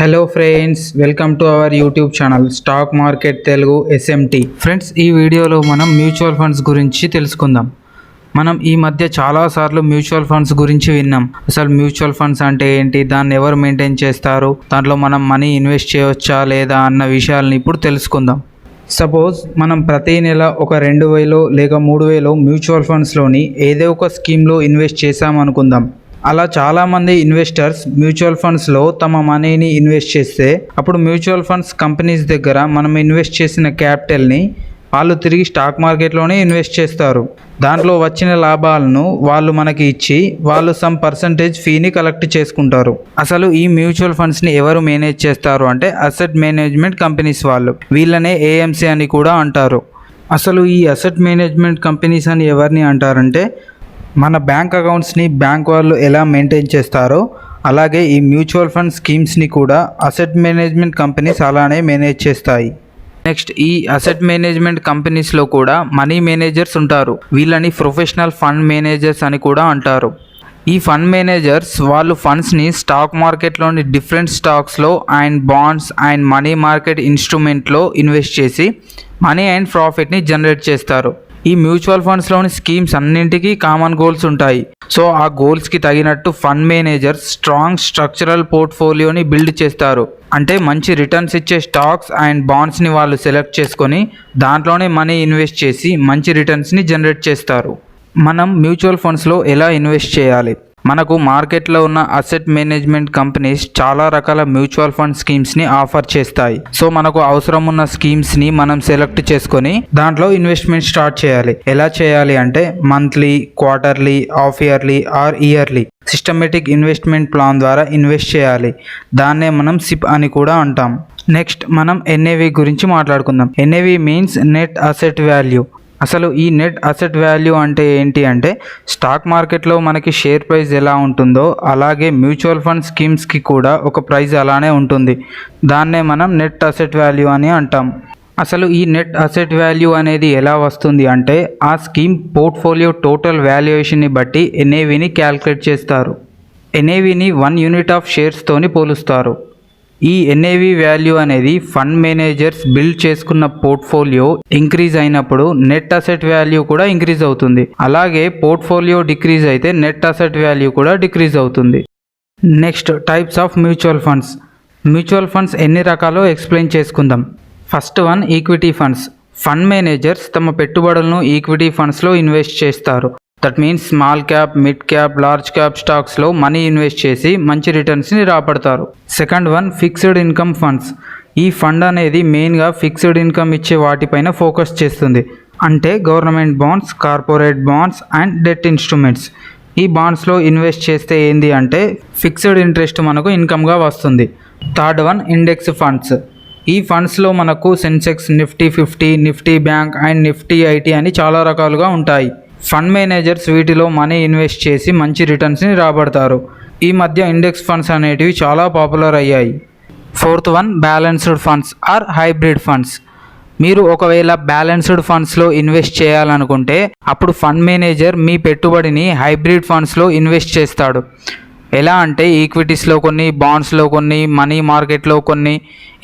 Hello friends, welcome to our YouTube channel stock market Telugu SMT. Friends, ఈ వీడియోలో మనం mutual funds గురించి తెలుసుకుందాం. మనం ఈ మధ్య చాలాసార్లు మ్యూచువల్ ఫండ్స్ గురించి విన్నాం. అసలు మ్యూచువల్ ఫండ్స్ అంటే ఏంటి, దాన్ని ఎవరు మెయింటైన్ చేస్తారు, దాంట్లో మనం మనీ ఇన్వెస్ట్ చేయవచ్చా లేదా అన్న విషయాలని ఇప్పుడు తెలుసుకుందాం. సపోజ్ మనం ప్రతి నెల ఒక 2,000 లేక 3,000 మ్యూచువల్ ఫండ్స్లోని ఏదో ఒక స్కీమ్లో ఇన్వెస్ట్ చేసామనుకుందాం. అలా చాలామంది ఇన్వెస్టర్స్ మ్యూచువల్ ఫండ్స్లో తమ మనీని ఇన్వెస్ట్ చేస్తే అప్పుడు మ్యూచువల్ ఫండ్స్ కంపెనీస్ దగ్గర మనం ఇన్వెస్ట్ చేసిన క్యాపిటల్ని వాళ్ళు తిరిగి స్టాక్ మార్కెట్లోనే ఇన్వెస్ట్ చేస్తారు. దాంట్లో వచ్చిన లాభాలను వాళ్ళు మనకి ఇచ్చి వాళ్ళు సమ్ పర్సంటేజ్ ఫీని కలెక్ట్ చేసుకుంటారు. అసలు ఈ మ్యూచువల్ ఫండ్స్ని ఎవరు మేనేజ్ చేస్తారు అంటే అసెట్ మేనేజ్మెంట్ కంపెనీస్ వాళ్ళు. వీళ్ళనే AMC అని కూడా అంటారు. అసలు ఈ అసెట్ మేనేజ్మెంట్ కంపెనీస్ అని ఎవరిని అంటారంటే, మన బ్యాంక్ అకౌంట్స్ని బ్యాంక్ వాళ్ళు ఎలా మెయింటైన్ చేస్తారో అలాగే ఈ మ్యూచువల్ ఫండ్ స్కీమ్స్ని కూడా అసెట్ మేనేజ్మెంట్ కంపెనీస్ అలానే మేనేజ్ చేస్తాయి. నెక్స్ట్, ఈ అసెట్ మేనేజ్మెంట్ కంపెనీస్లో కూడా మనీ మేనేజర్స్ ఉంటారు. వీళ్ళని ప్రొఫెషనల్ ఫండ్ మేనేజర్స్ అని కూడా అంటారు. ఈ ఫండ్ మేనేజర్స్ వాళ్ళు ఫండ్స్ని స్టాక్ మార్కెట్లోని డిఫరెంట్ స్టాక్స్లో and bonds and money market ఇన్స్ట్రుమెంట్లో ఇన్వెస్ట్ చేసి మనీ అండ్ ప్రాఫిట్ని జనరేట్ చేస్తారు. ఈ మ్యూచువల్ ఫండ్స్లోని స్కీమ్స్ అన్నింటికీ కామన్ గోల్స్ ఉంటాయి. సో ఆ గోల్స్కి తగినట్టు ఫండ్ మేనేజర్స్ స్ట్రాంగ్ స్ట్రక్చరల్ పోర్ట్ఫోలియోని బిల్డ్ చేస్తారు. అంటే మంచి రిటర్న్స్ ఇచ్చే స్టాక్స్ అండ్ బాండ్స్ని వాళ్ళు సెలెక్ట్ చేసుకొని దాంట్లోనే మనీ ఇన్వెస్ట్ చేసి మంచి రిటర్న్స్ని జనరేట్ చేస్తారు. మనం మ్యూచువల్ ఫండ్స్లో ఎలా ఇన్వెస్ట్ చేయాలి? మనకు మార్కెట్లో ఉన్న అసెట్ మేనేజ్మెంట్ కంపెనీస్ చాలా రకాల మ్యూచువల్ ఫండ్ స్కీమ్స్ని ఆఫర్ చేస్తాయి. సో మనకు అవసరం ఉన్న స్కీమ్స్ని మనం సెలెక్ట్ చేసుకొని దాంట్లో ఇన్వెస్ట్మెంట్ స్టార్ట్ చేయాలి. ఎలా చేయాలి అంటే monthly, quarterly, half yearly or yearly systematic investment plan ద్వారా ఇన్వెస్ట్ చేయాలి. దాన్నే మనం SIP అని కూడా అంటాం. నెక్స్ట్, మనం NAV గురించి మాట్లాడుకుందాం. NAV means net asset value. అసలు ఈ నెట్ అసెట్ వాల్యూ అంటే ఏంటి అంటే, స్టాక్ మార్కెట్లో మనకి షేర్ ప్రైస్ ఎలా ఉంటుందో అలాగే మ్యూచువల్ ఫండ్ స్కీమ్స్కి కూడా ఒక ప్రైస్ అలానే ఉంటుంది. దాన్నే మనం నెట్ అసెట్ వాల్యూ అని అంటాం. అసలు ఈ నెట్ అసెట్ వాల్యూ అనేది ఎలా వస్తుంది అంటే, ఆ స్కీమ్ పోర్ట్ఫోలియో టోటల్ వాల్యుయేషన్ని బట్టి NAVని క్యాల్కులేట్ చేస్తారు. NAVని 1 యూనిట్ ఆఫ్ షేర్స్తోని పోలుస్తారు. ఈ NAV వాల్యూ అనేది ఫండ్ మేనేజర్స్ బిల్డ్ చేసుకున్న పోర్ట్ఫోలియో ఇంక్రీజ్ అయినప్పుడు నెట్ అసెట్ వాల్యూ కూడా ఇంక్రీజ్ అవుతుంది. అలాగే పోర్ట్ఫోలియో డిక్రీజ్ అయితే నెట్ అసెట్ వాల్యూ కూడా డిక్రీజ్ అవుతుంది. Next, types of mutual funds. Mutual funds ఎన్ని రకాలో ఎక్స్ప్లెయిన్ చేసుకుందాం. First one, equity funds. Fund managers తమ పెట్టుబడులను ఈక్విటీ ఫండ్స్లో ఇన్వెస్ట్ చేస్తారు. That means small cap, mid cap, large cap స్టాక్స్లో మనీ ఇన్వెస్ట్ చేసి మంచి రిటర్న్స్ని రాబడతారు. Second one, fixed income funds. ఈ ఫండ్ అనేది మెయిన్గా ఫిక్స్డ్ ఇన్కమ్ ఇచ్చే వాటిపైన ఫోకస్ చేస్తుంది. అంటే government bonds, corporate bonds and debt instruments. ఈ బాండ్స్లో ఇన్వెస్ట్ చేస్తే ఏంది అంటే ఫిక్స్డ్ ఇంట్రెస్ట్ మనకు ఇన్కమ్గా వస్తుంది. Third one, index funds. ఈ ఫండ్స్లో మనకు Sensex, Nifty 50, Nifty bank and Nifty IT అని చాలా రకాలుగా ఉంటాయి. ఫండ్ మేనేజర్స్ వీటిలో మనీ ఇన్వెస్ట్ చేసి మంచి రిటర్న్స్ని రాబడతారు. ఈ మధ్య ఇండెక్స్ ఫండ్స్ అనేటివి చాలా పాపులర్ అయ్యాయి. Fourth one, balanced funds or hybrid funds. మీరు ఒకవేళ బ్యాలెన్స్డ్ ఫండ్స్లో ఇన్వెస్ట్ చేయాలనుకుంటే అప్పుడు ఫండ్ మేనేజర్ మీ పెట్టుబడిని హైబ్రిడ్ ఫండ్స్లో ఇన్వెస్ట్ చేస్తాడు. ఎలా అంటే ఈక్విటీస్లో కొన్ని, బాండ్స్లో కొన్ని, మనీ మార్కెట్లో కొన్ని,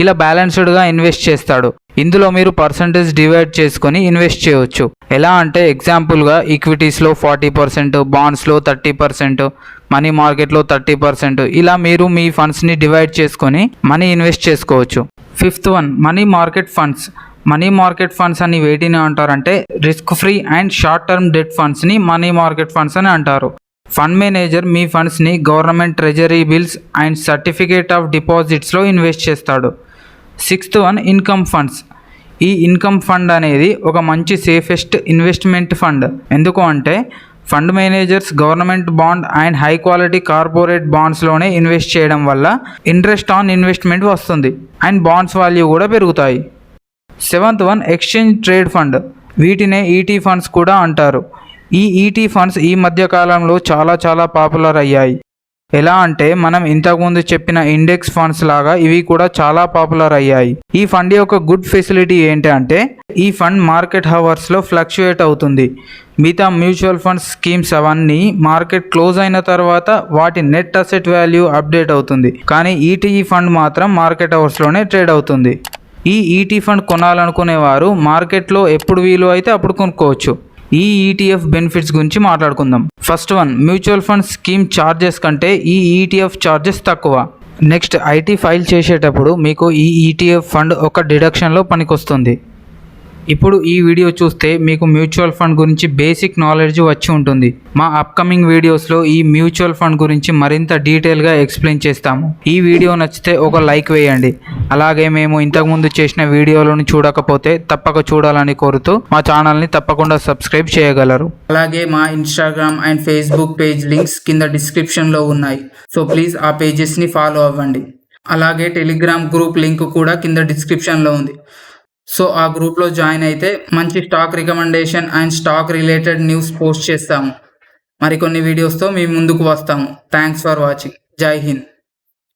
ఇలా బ్యాలెన్స్డ్గా ఇన్వెస్ట్ చేస్తాడు. ఇందులో మీరు పర్సంటేజ్ డివైడ్ చేసుకొని ఇన్వెస్ట్ చేయవచ్చు. ఎలా అంటే ఎగ్జాంపుల్గా ఈక్విటీస్లో 40%, బాండ్స్లో 30%, మనీ మార్కెట్లో 30%, ఇలా మీరు మీ ఫండ్స్ని డివైడ్ చేసుకొని మనీ ఇన్వెస్ట్ చేసుకోవచ్చు. Fifth one, money market funds. Money market funds అని వేటిని అంటారంటే risk free and short term debt ఫండ్స్ని మనీ మార్కెట్ ఫండ్స్ అని అంటారు. ఫండ్ మేనేజర్ మీ ఫండ్స్ని government treasury bills and certificate of డిపాజిట్స్లో ఇన్వెస్ట్ చేస్తాడు. Sixth one, income funds. ఈ ఇన్కమ్ ఫండ్ అనేది ఒక మంచి సేఫెస్ట్ ఇన్వెస్ట్మెంట్ ఫండ్. ఎందుకు అంటే fund managers government bond and high quality corporate బాండ్స్లోనే invest చేయడం వల్ల ఇంట్రెస్ట్ ఆన్ ఇన్వెస్ట్మెంట్ వస్తుంది అండ్ బాండ్స్ వాల్యూ కూడా పెరుగుతాయి. Seventh one, exchange trade fund. వీటినే ET ఫండ్స్ కూడా అంటారు. ఈ ET ఫండ్స్ ఈ మధ్య కాలంలో చాలా పాపులర్ అయ్యాయి. ఎలా అంటే మనం ఇంతకుముందు చెప్పిన ఇండెక్స్ ఫండ్స్ లాగా ఇవి కూడా చాలా పాపులర్ అయ్యాయి. ఈ ఫండ్ యొక్క గుడ్ ఫెసిలిటీ ఏంటి అంటే ఈ ఫండ్ మార్కెట్ హవర్స్లో ఫ్లక్చుయేట్ అవుతుంది. మిగతా మ్యూచువల్ ఫండ్స్ స్కీమ్స్ అవన్నీ మార్కెట్ క్లోజ్ అయిన తర్వాత వాటి నెట్ అసెట్ వాల్యూ అప్డేట్ అవుతుంది. కానీ ఈటీఈ ఫండ్ మాత్రం మార్కెట్ అవర్స్లోనే ట్రేడ్ అవుతుంది. ఈ ఈటీ ఫండ్ కొనాలనుకునే వారు మార్కెట్లో ఎప్పుడు వీలు అయితే అప్పుడు కొనుక్కోవచ్చు. ఈ ఈటీఎఫ్ బెనిఫిట్స్ గురించి మాట్లాడుకుందాం. First one, mutual fund scheme charges కంటే ఈ ఈటీఎఫ్ ఛార్జెస్ తక్కువ. నెక్స్ట్, ఐటీ ఫైల్ చేసేటప్పుడు మీకు ఈ ఈటీఎఫ్ ఫండ్ ఒక డిడక్షన్లో పనికొస్తుంది. ఇప్పుడు ఈ వీడియో చూస్తే మీకు మ్యూచువల్ ఫండ్ గురించి బేసిక్ నాలెడ్జ్ వచ్చి ఉంటుంది. మా అప్కమింగ్ వీడియోస్లో ఈ మ్యూచువల్ ఫండ్ గురించి మరింత డీటెయిల్గా ఎక్స్ప్లెయిన్ చేస్తాము. ఈ వీడియో నచ్చితే ఒక లైక్ వేయండి. అలాగే మేము ఇంతకుముందు చేసిన వీడియోలను చూడకపోతే తప్పక చూడాలని కోరుతూ మా ఛానల్ని తప్పకుండా సబ్స్క్రైబ్ చేయగలరు. అలాగే మా Instagram and Facebook page links కింద డిస్క్రిప్షన్లో ఉన్నాయి. సో ప్లీజ్ ఆ పేజెస్ని ఫాలో అవ్వండి. అలాగే టెలిగ్రామ్ గ్రూప్ లింక్ కూడా కింద డిస్క్రిప్షన్లో ఉంది. సో ఆ గ్రూప్లో జాయిన్ అయితే మంచి stock recommendation and stock related news post చేస్తాము. మరికొన్ని వీడియోస్తో మీ ముందుకు వస్తాము. Thanks for watching. జై హింద్.